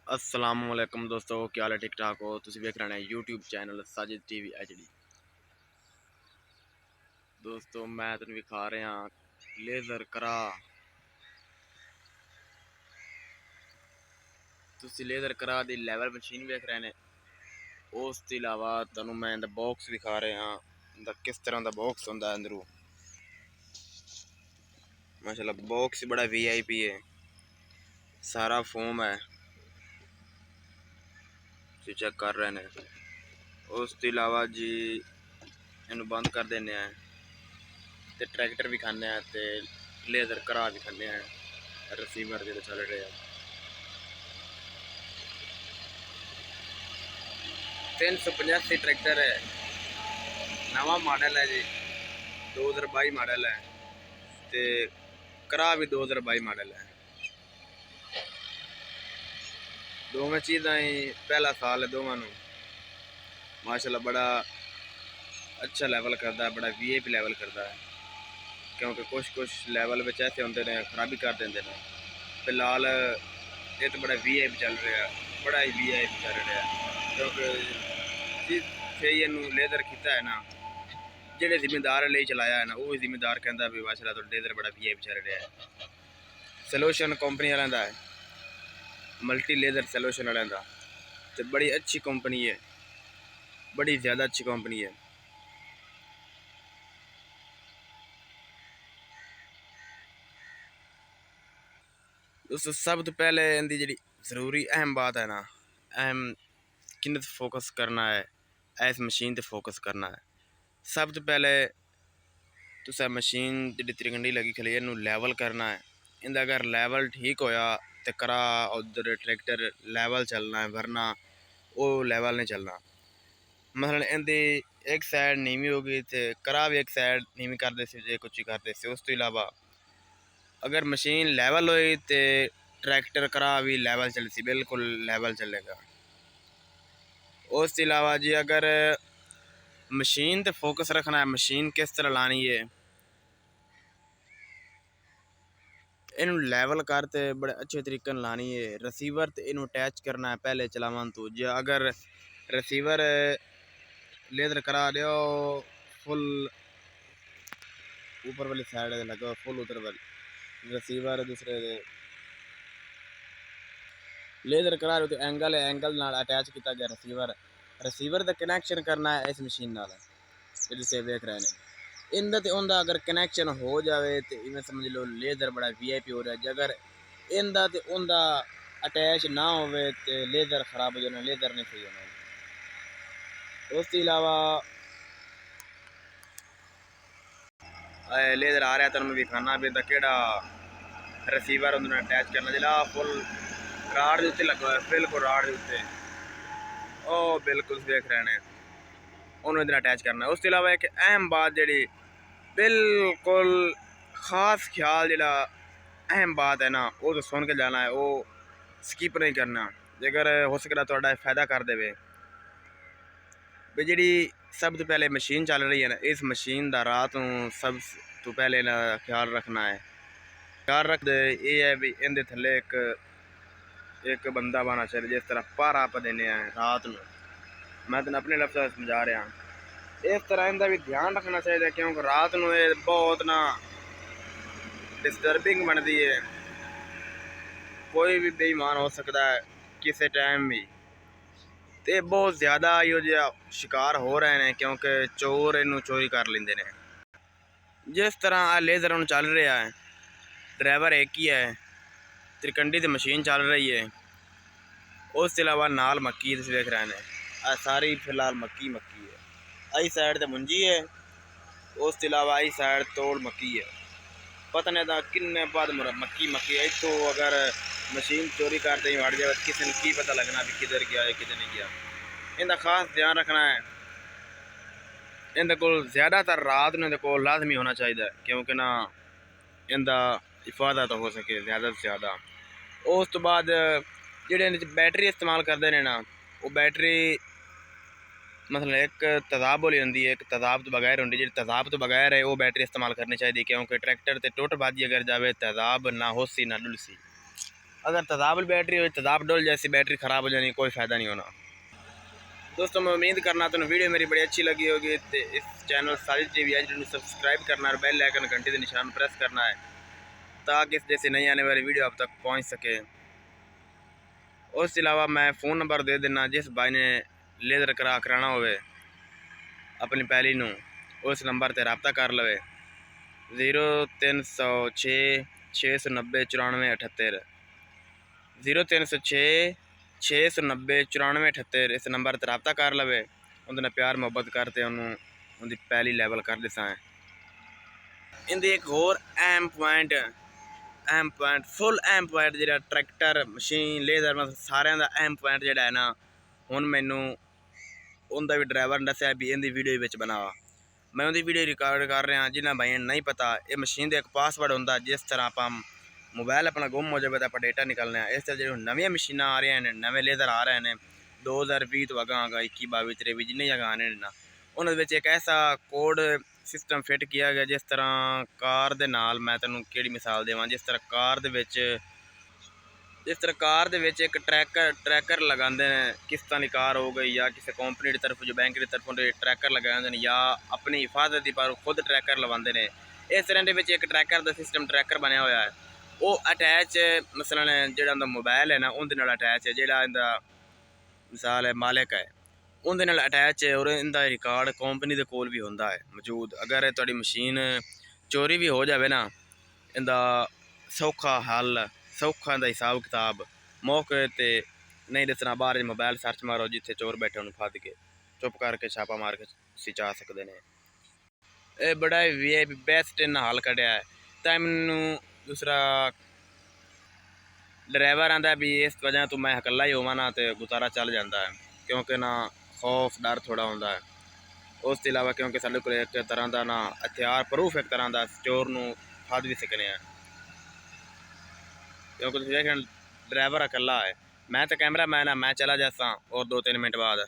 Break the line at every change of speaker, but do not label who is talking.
अस्सलामुअलैकुम दोस्तों, क्या हाल है? ठीक ठाक हो? तुसीं वेख रहे हैं YouTube channel Sajid TV HD। दोस्तों मैं तुहानूं विखा रहा लेज़र करा। तुसीं लेज़र करा दी लैवल मशीन वेख रहे हैं। उस तो इलावा तुहानूं मैं इंदा बॉक्स विखा रहा इंदा किस तरह का बॉक्स होंदा है अंदरों। माशाल्लाह बॉक्स बड़ा VIP है, सारा फोम है, तुसीं चेक कर रहे हैं। उस तो इलावा जी इनू बंद कर देने हैं ते ट्रैक्टर भी खाने हैं ते लेज़र करा भी खाने हैं। रिसीवर जो चल रहे हैं 385 ट्रैक्टर है, नवा मॉडल है जी, 2022 मॉडल है ते करा भी 2022 मॉडल है। दोवें चीज़ां ही पहला साल है दोवां नूं। माशाल्लाह बड़ा अच्छा लैवल करता है, बड़ा VIP लैवल करता है, क्योंकि कुछ लैवल में ऐसे होंगे ने खराबी कर देंगे ने। फिलहाल ये तो बड़ा VIP चल रहा है, बड़ा ही VIP चल रहा है, क्योंकि जिथे इनू लेज़र किया है ना, जेडे जिम्मेदार ले चलाया है ना, वो जिम्मेदार कहता भी माशाल्लाह तो लेज़र बड़ा VIP चल रहा है। सोल्यूशन कंपनी वालों का है, मल्टी लेज़र सोल्यूशन वालों का, तो बड़ी अच्छी कंपनी है, बड़ी ज़्यादा अच्छी कंपनी है। दोस्तों सब तो पहले इनकी जी जरूरी अहम बात है ना, अहम किन फोकस करना है, इस मशीन पर फोकस करना है। सब तो पहले तुसा मशीन जी त्रिकंडी लगी खली इनू लैवल करना है। इंदा अगर लैवल ठीक होया तो करा उधर ट्रैक्टर लैवल चलना है, वरना वो लैवल नहीं चलना। मसलन इंदी एक साइड नीवी होगी तो करा भी एक साइड नीवी कर दे जे कुछ कर दे। उस तो इलावा अगर मशीन लैवल हुई तो ट्रैक्टर करा भी लैवल चल सी, बिल्कुल लैवल चलेगा। उस तो इलावा जी अगर मशीन तो फोकस रखना है, मशीन किस तरह लानी है, इनू लैवल करते बड़े अच्छे तरीके लानी है। रिसीवर तो इनू अटैच करना है पहले चलावन तो। जो अगर रिसीवर लेज़र करा दो फुल ऊपर वाली साइड लगा, फुल उधर वाली रिसीवर दूसरे लेज़र करा रहे तो एंगल नाल अटैच किया गया रिसीवर। रिसीवर का कनैक्शन करना है इस मशीन नाल, जिसे देख रहे हैं। इंदा ते उंदा अगर कनैक्शन हो जाए तो इवें समझ लो लेज़र बड़ा VIP हो रहा है। अगर इंदा ते उंदा अटैच ना होवे तो लेज़र खराब हो जाना, लेज़र नहीं सही होना। उसके अलावा लेज़र आ रहा है तो मैं दिखाना भी केड़ा रिसीवर उन्होंने अटैच करना जिला फुल राड के उत्ते लगा है, बिल्कुल राड के उत्ते ओ बिल्कुल देख रहे हैं उन्होंने अटैच करना है। उसके अलावा एक अहम बात जी बिल्कुल खास ख्याल जो अहम बात है ना, वो तो सुन के जाना है, वो स्किप नहीं करना। जेकर हो सकता थोड़ा फायदा कर दे भी जी सब तो पहले मशीन चल रही है ना, इस मशीन का रात को सब तो पहले ना ख्याल रखना है। ख्याल रख ये है भी इनके थले एक बंदा बना चाहिए जिस तरह पारा आप देने हैं रात में। मैं तो अपने लफ्ज़ समझा रहा, इस तरह इनका भी ध्यान रखना चाहिए, क्योंकि रात को बहुत ना डिस्टर्बिंग बनती है। कोई भी बेईमान हो सकता है किसी टाइम भी, तो बहुत ज़्यादा यो शिकार हो रहे हैं, क्योंकि चोर इनू चोरी कर लेंगे ने। जिस तरह लेज़र हम चल रहा है, ड्राइवर एक ही है, त्रिकंडी की मशीन चल रही है। उसके अलावा नाल मक्की देख रहे हैं, सारी फिलहाल मक्की है। आई साइड तो मुंजी है, उसके अलावा आई साइड तोड़ मक्की है। पता नहीं था किन्ने बाद मक्की इतो अगर मशीन चोरी करते ही हट जाए किसी ने की पता लगना भी किधर गया है किधर नहीं गया। इनका खास ध्यान रखना है। इनके को ज़्यादातर रात ने को लाजमी होना चाहिए, क्योंकि ना इनका हिफाजत हो सके ज़्यादा से ज़्यादा। उस तो बाद जेडे बैटरी इस्तेमाल करते हैं ना, वो बैटरी मतलब एक तेजाब वाली होंगी, एक तेजाब तो बगैर होंगी। जी तेजाब तो बगैर है वो बैटरी इस्तेमाल करनी चाहिए, क्योंकि ट्रैक्टर से टुट बाजी अगर जाए तेजाब ना हो सी ना डुल सी। अगर तेज़ाब बैटरी हो, तेज़ाब डोल जैसी बैटरी ख़राब हो जानी, कोई फ़ायदा नहीं होना। दोस्तों मैं उम्मीद करना तो वीडियो मेरी बड़ी अच्छी लगी होगी। तो इस channel Sajid TV H D subscribe करना और बेल आइकन घंटी के निशान प्रेस करना है, ताकि इस जैसे नई आने वाली वीडियो आप तक पहुंच सके। उसके अलावा मैं फ़ोन नंबर दे देना, जिस भाई ने लेज़र कराना होवे अपनी पैली नूं, उस नंबर पर रबता कर लवे। 0306 690 9478 0306 690 9478 इस नंबर पर रबता कर लवे। उन्हें प्यार मुहब्बत करते उन्होंने पैली लैवल कर दिसा है। इनकी एक होर अहम पॉइंट फुल अहम पॉइंट जो ट्रैक्टर मशीन लेज़र मतलब सारे का अहम पॉइंट जोड़ा है ना, हुण मैनू उनका भी ड्राइवर ने दस्या भी इनकी वीडियो बना। मैं उनकी वीडियो रिकॉर्ड कर रहा। जिन्हें भाइयों नहीं पता, ये मशीन का एक पासवर्ड होंगे, जिस तरह आप मोबाइल अपना गुम हो जाए तो आप डेटा निकलने। इस तरह जो नवी मशीना आ रही हैं, नवे लेज़र आ रहे हैं 2020 तो अगर 21 22 23 जिन्हें जगह आने ना, उन्होंने एक ऐसा कोड सिस्टम फिट किया गया, जिस तरह कार दे नाल मैं तेनों केड़ी मिसाल देवां, जिस तरह कार दे विच एक ट्रैकर लगाते हैं। किस्तां दी कार हो गई या किसी कंपनी की तरफ जो बैंक की तरफों ट्रैकर लगाते हैं, या अपनी हिफाजत की पर खुद ट्रैकर लवाते हैं। इस तरह के एक ट्रैकर का सिस्टम ट्रैकर बनया हुआ है, वो अटैच मसलन जो मोबाइल है ना उनके अटैच है, जोड़ा इनका मिसाल है मालिक है उनके अटैच है, और इनका रिकॉर्ड कंपनी के कोल भी होंदा है मौजूद। अगर थोड़ी मशीन चोरी भी हो जाए ना, इनका सौखा हल सौखा का हिसाब किताब मौके ते नहीं दसना। बाहर मोबाइल सर्च मारो, जिथे चोर बैठे उन्होंने फद के चुप करके छापा मार के सिचा सकते हैं। ये बड़ा वी बेस्ट इन्हें हल कढ़िया है। तो मैनू दूसरा ड्राइवर आंदा भी इस वजह तो मैं अकेला ही होवां ना, तो गुजारा चल जाता है, क्योंकि ना खौफ डर थोड़ा होंदा है। उसके अलावा क्योंकि साढ़े को एक तरह का ना हथियार प्रूफ एक तरह का चोर नूं फद भी सकने हैं, क्योंकि ड्राइवर अकेला है। मैं तो कैमरा मैन है, मैं चला जाता और 2-3 मिनट बाद